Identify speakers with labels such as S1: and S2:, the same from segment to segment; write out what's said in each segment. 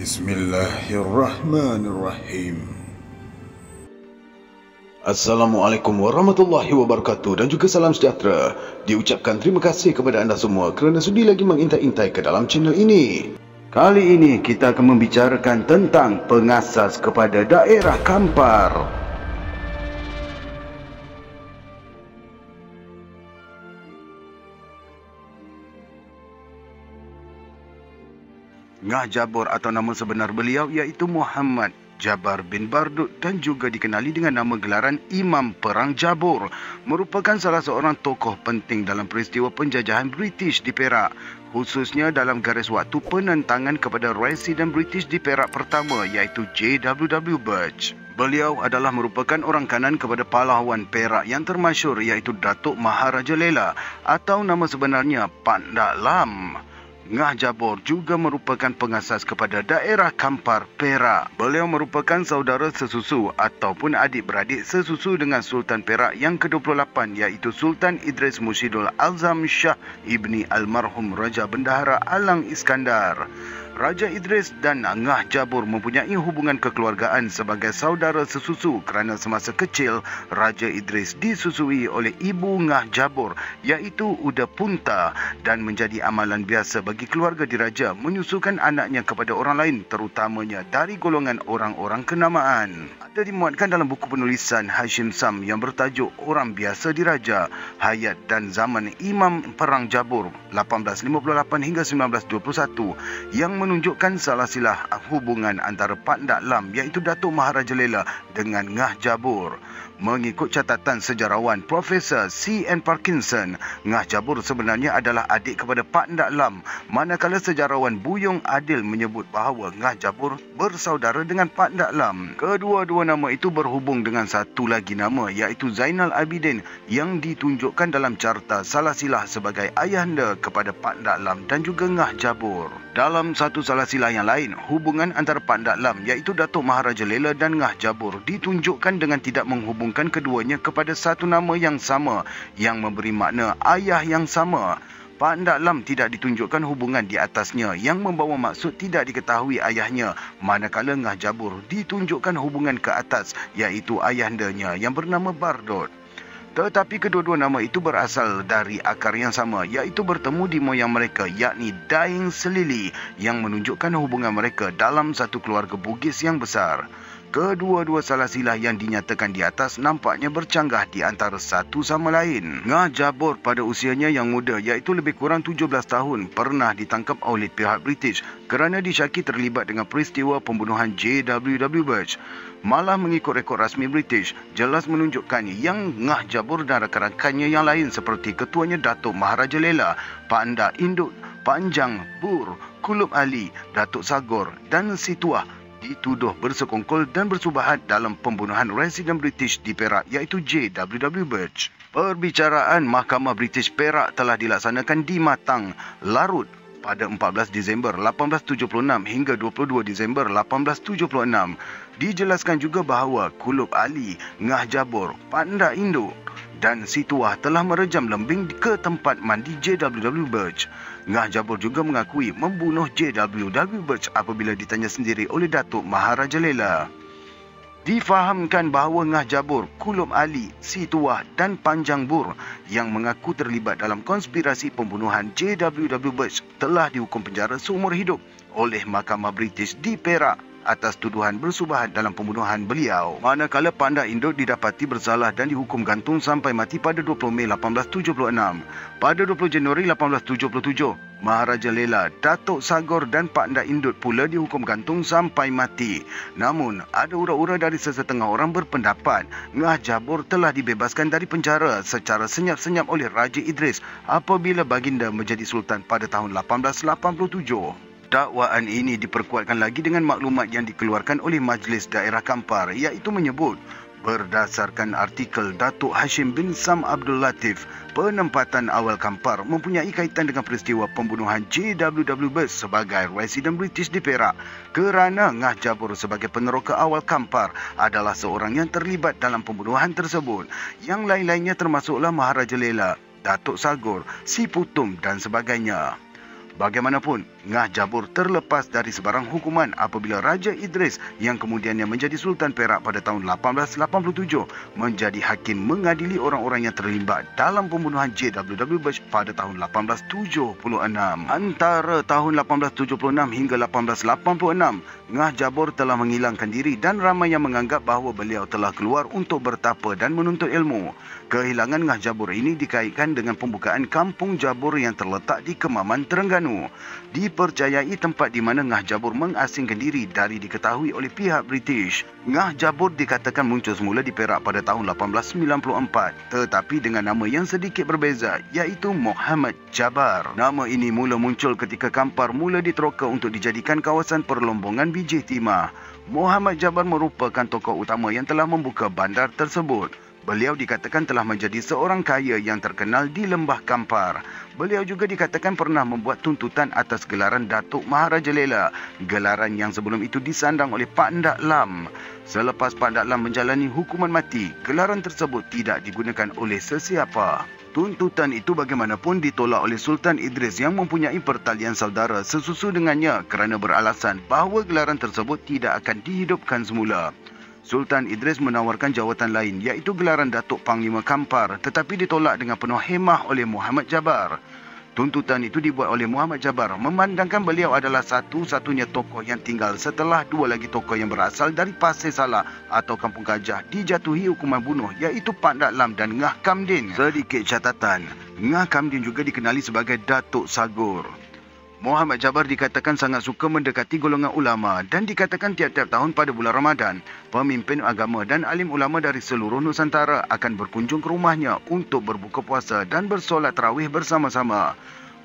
S1: Bismillahirrahmanirrahim. Assalamualaikum warahmatullahi wabarakatuh dan juga salam sejahtera. Diucapkan terima kasih kepada anda semua kerana sudi lagi mengintai-intai ke dalam channel ini. Kali ini kita akan membicarakan tentang pengasas kepada daerah Kampar. Ngah Jabor atau nama sebenar beliau iaitu Muhammad Jabar bin Bardut dan juga dikenali dengan nama gelaran Imam Perang Jabor, merupakan salah seorang tokoh penting dalam peristiwa penjajahan British di Perak, khususnya dalam garis waktu penentangan kepada Residen British di Perak pertama iaitu J.W.W. Birch. Beliau adalah merupakan orang kanan kepada pahlawan Perak yang termasyhur iaitu Datuk Maharaja Lela atau nama sebenarnya Pandak Lam. Ngah Jabor juga merupakan pengasas kepada daerah Kampar, Perak. Beliau merupakan saudara sesusu ataupun adik-beradik sesusu dengan Sultan Perak yang ke-28 iaitu Sultan Idris Mushidul Azam Shah Ibni Almarhum Raja Bendahara Alang Iskandar. Raja Idris dan Ngah Jabor mempunyai hubungan kekeluargaan sebagai saudara sesusu kerana semasa kecil Raja Idris disusui oleh ibu Ngah Jabor iaitu Uda Punta dan menjadi amalan biasa bagi keluarga diraja menyusukan anaknya kepada orang lain terutamanya dari golongan orang-orang kenamaan. Ada dimuatkan dalam buku penulisan Hashim Sam yang bertajuk Orang Biasa Diraja, Hayat dan Zaman Imam Perang Jabor 1858 hingga 1921 yang menunjukkan salah silah hubungan antara Pandak Lam iaitu Datuk Maharaja Lela dengan Ngah Jabor. Mengikut catatan sejarawan Profesor C.N. Parkinson, Ngah Jabor sebenarnya adalah adik kepada Pandak Lam, manakala sejarawan Buyung Adil menyebut bahawa Ngah Jabor bersaudara dengan Pandak Lam. Kedua-dua nama itu berhubung dengan satu lagi nama iaitu Zainal Abidin yang ditunjukkan dalam carta salah silah sebagai ayahanda kepada Pandak Lam dan juga Ngah Jabor. Dalam satu salah silah yang lain, hubungan antara Pandak Lam iaitu Datuk Maharaja Lela dan Ngah Jabor ditunjukkan dengan tidak menghubungkan keduanya kepada satu nama yang sama yang memberi makna ayah yang sama. Pandak Lam tidak ditunjukkan hubungan di atasnya yang membawa maksud tidak diketahui ayahnya, manakala Ngah Jabor ditunjukkan hubungan ke atas iaitu ayahandanya yang bernama Bardut. Tetapi kedua-dua nama itu berasal dari akar yang sama iaitu bertemu di moyang mereka yakni Daeng Selili yang menunjukkan hubungan mereka dalam satu keluarga Bugis yang besar. Kedua-dua salah silah yang dinyatakan di atas nampaknya bercanggah di antara satu sama lain. Ngah Jabor pada usianya yang muda iaitu lebih kurang 17 tahun pernah ditangkap oleh pihak British kerana disyaki terlibat dengan peristiwa pembunuhan J.W.W. Birch. Malah mengikut rekod rasmi British, jelas menunjukkan yang Ngah Jabor dan rakan-rakannya yang lain seperti ketuanya Datuk Maharaja Lela, Pandak Induk, Panjang, Bur, Kulub Ali, Datuk Sagor dan Situah dituduh bersekongkol dan bersubahat dalam pembunuhan Residen British di Perak iaitu J.W.W. Birch. Perbicaraan Mahkamah British Perak telah dilaksanakan di Matang, Larut pada 14 Disember 1876 hingga 22 Disember 1876. Dijelaskan juga bahawa Kulub Ali, Ngah Jabor, Pandak Induk dan Situah telah merejam lembing ke tempat mandi J.W.W. Birch. Ngah Jabor juga mengakui membunuh J.W.W. Birch apabila ditanya sendiri oleh Datuk Maharaja Lela. Difahamkan bahawa Ngah Jabor, Kulub Ali, Situah dan Panjang Bur yang mengaku terlibat dalam konspirasi pembunuhan J.W.W. Birch telah dihukum penjara seumur hidup oleh Mahkamah British di Perak atas tuduhan bersubahat dalam pembunuhan beliau. Manakala Pandak Induk didapati bersalah dan dihukum gantung sampai mati pada 20 Mei 1876. Pada 20 Januari 1877, Maharaja Lela, Datuk Sagor dan Pandak Induk pula dihukum gantung sampai mati. Namun, ada ura-ura dari sesetengah orang berpendapat Ngah Jabor telah dibebaskan dari penjara secara senyap-senyap oleh Raja Idris apabila baginda menjadi sultan pada tahun 1887. Dakwaan ini diperkuatkan lagi dengan maklumat yang dikeluarkan oleh Majlis Daerah Kampar iaitu menyebut berdasarkan artikel Datuk Hashim bin Sam Abdul Latif, penempatan awal Kampar mempunyai kaitan dengan peristiwa pembunuhan J.W.W. Birch sebagai Residen British di Perak kerana Ngah Jabor sebagai peneroka awal Kampar adalah seorang yang terlibat dalam pembunuhan tersebut. Yang lain-lainnya termasuklah Maharaja Lela, Datuk Sagor, Si Putum dan sebagainya. Bagaimanapun, Ngah Jabor terlepas dari sebarang hukuman apabila Raja Idris yang kemudiannya menjadi Sultan Perak pada tahun 1887 menjadi hakim mengadili orang-orang yang terlibat dalam pembunuhan J.W.W. Bush pada tahun 1876. Antara tahun 1876 hingga 1886, Ngah Jabor telah menghilangkan diri dan ramai yang menganggap bahawa beliau telah keluar untuk bertapa dan menuntut ilmu. Kehilangan Ngah Jabor ini dikaitkan dengan pembukaan Kampung Jabor yang terletak di Kemaman, Terengganu. Dipercayai tempat di mana Ngah Jabor mengasingkan diri dari diketahui oleh pihak British. Ngah Jabor dikatakan muncul semula di Perak pada tahun 1894, tetapi dengan nama yang sedikit berbeza, iaitu Muhammad Jabar. Nama ini mula muncul ketika Kampar mula diteroka untuk dijadikan kawasan perlombongan biji timah. Muhammad Jabar merupakan tokoh utama yang telah membuka bandar tersebut. Beliau dikatakan telah menjadi seorang kaya yang terkenal di Lembah Kampar. Beliau juga dikatakan pernah membuat tuntutan atas gelaran Datuk Maharaja Lela, gelaran yang sebelum itu disandang oleh Pak Ndak Lam. Selepas Pak Ndak Lam menjalani hukuman mati, gelaran tersebut tidak digunakan oleh sesiapa. Tuntutan itu bagaimanapun ditolak oleh Sultan Idris yang mempunyai pertalian saudara sesusu dengannya kerana beralasan bahawa gelaran tersebut tidak akan dihidupkan semula. Sultan Idris menawarkan jawatan lain iaitu gelaran Datuk Panglima Kampar tetapi ditolak dengan penuh hemah oleh Muhammad Jabar. Tuntutan itu dibuat oleh Muhammad Jabar memandangkan beliau adalah satu-satunya tokoh yang tinggal setelah dua lagi tokoh yang berasal dari Pasir Salah atau Kampung Gajah dijatuhi hukuman bunuh iaitu Pak Ndak Lam dan Ngah Kamdin. Sedikit catatan, Ngah Kamdin juga dikenali sebagai Datuk Sagur. Muhammad Jabar dikatakan sangat suka mendekati golongan ulama dan dikatakan tiap-tiap tahun pada bulan Ramadan, pemimpin agama dan alim ulama dari seluruh Nusantara akan berkunjung ke rumahnya untuk berbuka puasa dan bersolat tarawih bersama-sama.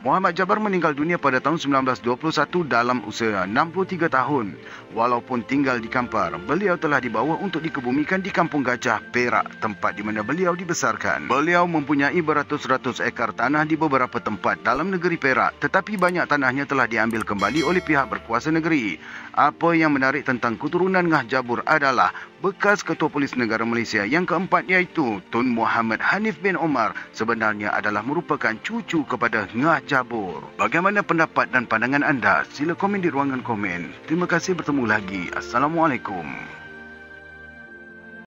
S1: Muhammad Jabar meninggal dunia pada tahun 1921 dalam usia 63 tahun. Walaupun tinggal di Kampar, beliau telah dibawa untuk dikebumikan di Kampung Gajah, Perak, tempat di mana beliau dibesarkan. Beliau mempunyai beratus-ratus ekar tanah di beberapa tempat dalam negeri Perak, tetapi banyak tanahnya telah diambil kembali oleh pihak berkuasa negeri. Apa yang menarik tentang keturunan Ngah Jabor adalah bekas Ketua Polis Negara Malaysia yang keempat iaitu Tun Muhammad Hanif bin Omar sebenarnya adalah merupakan cucu kepada Ngah Jabor. Bagaimana pendapat dan pandangan anda? Sila komen di ruangan komen. Terima kasih, bertemu lagi. Assalamualaikum.